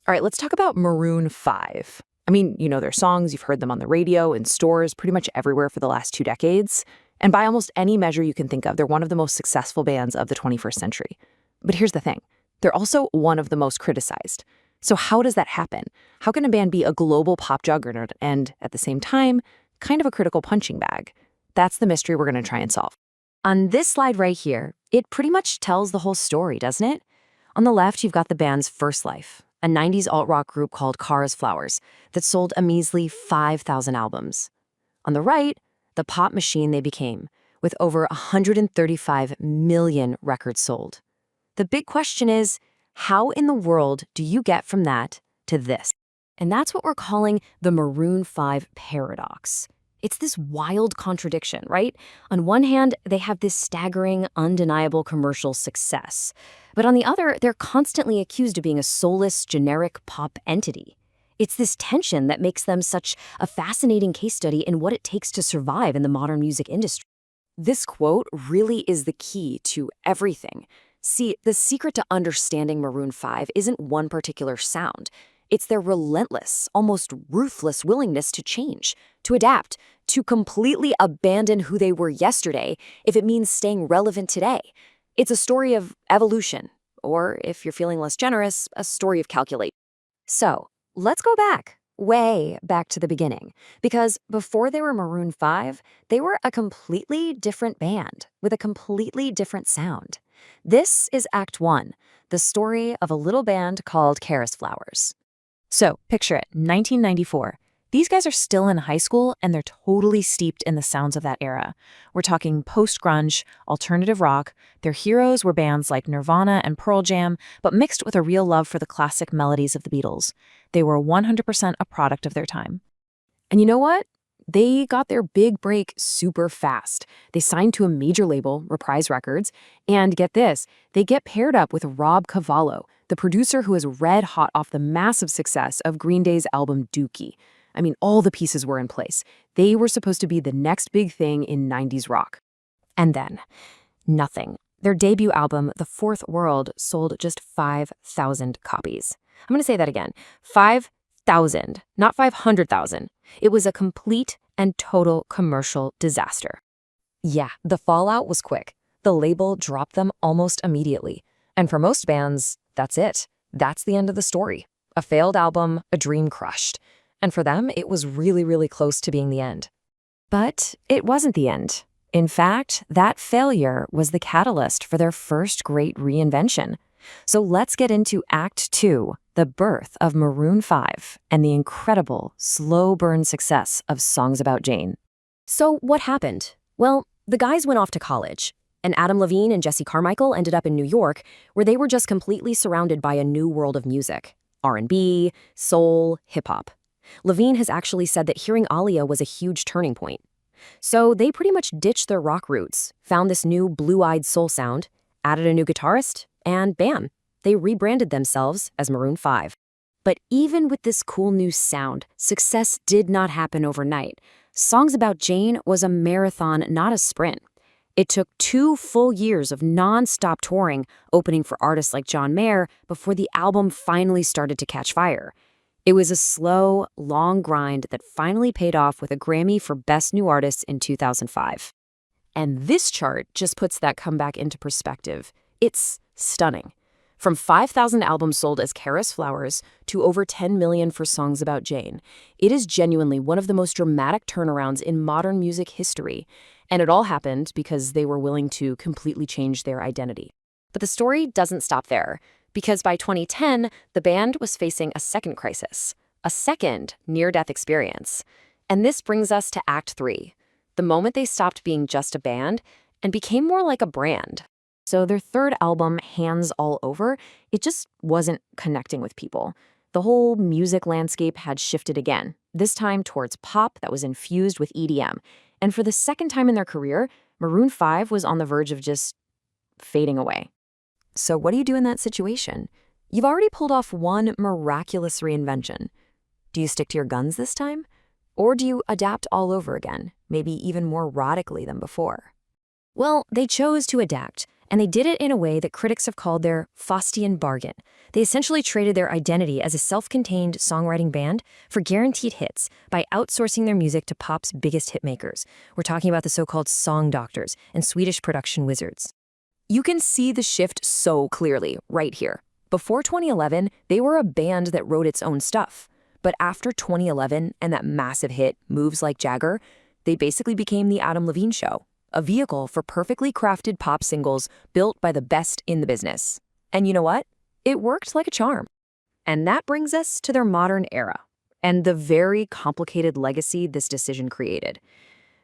All right, let's talk about Maroon 5. I mean, you know their songs, you've heard them on the radio, in stores, pretty much everywhere for the last 2 decades. And by almost any measure you can think of, they're one of the most successful bands of the 21st century. But here's the thing. They're also one of the most criticized. So how does that happen? How can a band be a global pop juggernaut and, at the same time, kind of a critical punching bag? That's the mystery we're going to try and solve. On this slide right here, it pretty much tells the whole story, doesn't it? On the left, you've got the band's first life, a 90s alt-rock group called 5’s that sold a measly 5,000 albums. On the right, the pop machine they became, with over 135 million records sold. The big question is, how in the world do you get from that to this? And that's what we're calling the Maroon 5 paradox. It's this wild contradiction, right? On one hand, they have this staggering, undeniable commercial success. But on the other, they're constantly accused of being a soulless, generic pop entity. It's this tension that makes them such a fascinating case study in what it takes to survive in the modern music industry. This quote really is the key to everything. See, the secret to understanding Maroon 5 isn't one particular sound. It's their relentless, almost ruthless willingness to change, to adapt, to completely abandon who they were yesterday if it means staying relevant today. It's a story of evolution, or if you're feeling less generous, a story of calculation. So, let's go back, way back to the beginning, because before they were Maroon 5, they were a completely different band with a completely different sound. This is Act 1, the story of a little band called sFlowers. So, picture it, 1994. These guys are still in high school, and they're totally steeped in the sounds of that era. We're talking post-grunge, alternative rock. Their heroes were bands like Nirvana and Pearl Jam, but mixed with a real love for the classic melodies of the Beatles. They were 100% a product of their time. And you know what? They got their big break super fast. They signed to a major label, Reprise Records, and get this, they get paired up with Rob Cavallo, the producer who is red hot off the massive success of Green Day's album Dookie. I mean, all the pieces were in place. They were supposed to be the next big thing in 90s rock. And then, nothing. Their debut album, The Fourth World, sold just 5,000 copies. I'm going to say that again. 5,000, not 500,000. It was a complete and total commercial disaster. Yeah, the fallout was quick. The label dropped them almost immediately. And for most bands, that's it. That's the end of the story. A failed album, a dream crushed. And for them, it was really, really close to being the end. But it wasn't the end. In fact, that failure was the catalyst for their first great reinvention. So let's get into Act 2, the birth of Maroon 5 and the incredible, slow burn success of Songs About Jane. So what happened? Well, the guys went off to college, and Adam Levine and Jesse Carmichael ended up in New York, where they were just completely surrounded by a new world of music. R&B, soul, hip-hop. Levine has actually said that hearing Alia was a huge turning point. So they pretty much ditched their rock roots, found this new blue-eyed soul sound, added a new guitarist, and bam, they rebranded themselves as Maroon 5. But even with this cool new sound, success did not happen overnight. Songs About Jane was a marathon, not a sprint. It took 2 full years of non-stop touring, opening for artists like John Mayer, before the album finally started to catch fire. It was a slow, long grind that finally paid off with a Grammy for Best New Artist in 2005. And this chart just puts that comeback into perspective. It's stunning. From 5,000 albums sold as sFlowers to over 10 million for Songs About Jane, it is genuinely one of the most dramatic turnarounds in modern music history. And it all happened because they were willing to completely change their identity. But the story doesn't stop there. Because by 2010, the band was facing a second crisis, a second near-death experience. And this brings us to Act 3, the moment they stopped being just a band and became more like a brand. So their third album, Hands All Over, it just wasn't connecting with people. The whole music landscape had shifted again, this time towards pop that was infused with EDM. And for the second time in their career, Maroon 5 was on the verge of just fading away. So what do you do in that situation? You've already pulled off one miraculous reinvention. Do you stick to your guns this time? Or do you adapt all over again, maybe even more radically than before? Well, they chose to adapt, And they did it in a way that critics have called their Faustian bargain. They essentially traded their identity as a self-contained songwriting band for guaranteed hits by outsourcing their music to pop's biggest hitmakers. We're talking about the so-called song doctors and Swedish production wizards. You can see the shift so clearly right here. Before 2011, they were a band that wrote its own stuff. But after 2011 and that massive hit, Moves Like Jagger, they basically became the Adam Levine Show, a vehicle for perfectly crafted pop singles built by the best in the business. And you know what? It worked like a charm. And that brings us to their modern era and the very complicated legacy this decision created.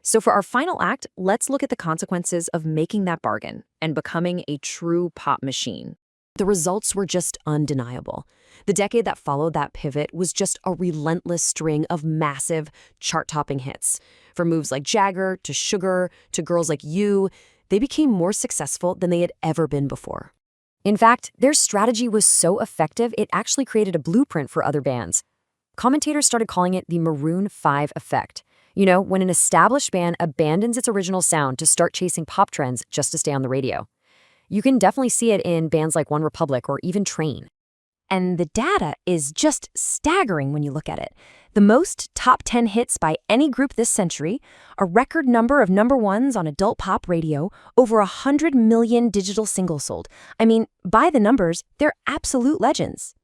So for our final act, let's look at the consequences of making that bargain and becoming a true pop machine. The results were just undeniable. The decade that followed that pivot was just a relentless string of massive, chart-topping hits. From Moves Like Jagger to Sugar to Girls Like You, they became more successful than they had ever been before. In fact, their strategy was so effective, it actually created a blueprint for other bands. Commentators started calling it the Maroon 5 effect. You know, when an established band abandons its original sound to start chasing pop trends just to stay on the radio. You can definitely see it in bands like One Republic or even Train. And the data is just staggering when you look at it. The most top 10 hits by any group this century, a record number of number ones on adult pop radio, over 100 million digital singles sold. I mean, by the numbers, they're absolute legends.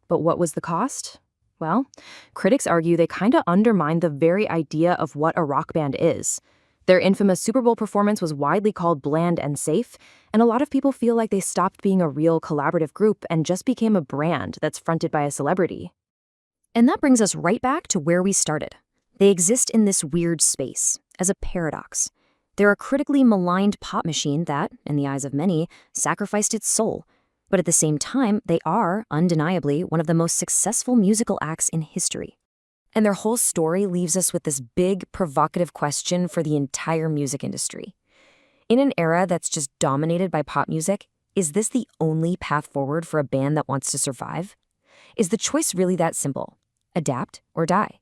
But what was the cost? Well, critics argue they kind of undermined the very idea of what a rock band is. Their infamous Super Bowl performance was widely called bland and safe, and a lot of people feel like they stopped being a real collaborative group and just became a brand that's fronted by a celebrity. And that brings us right back to where we started. They exist in this weird space, as a paradox. They're a critically maligned pop machine that, in the eyes of many, sacrificed its soul. But at the same time, they are, undeniably, one of the most successful musical acts in history. And their whole story leaves us with this big, provocative question for the entire music industry. In an era that's just dominated by pop music, is this the only path forward for a band that wants to survive? Is the choice really that simple? Adapt or die?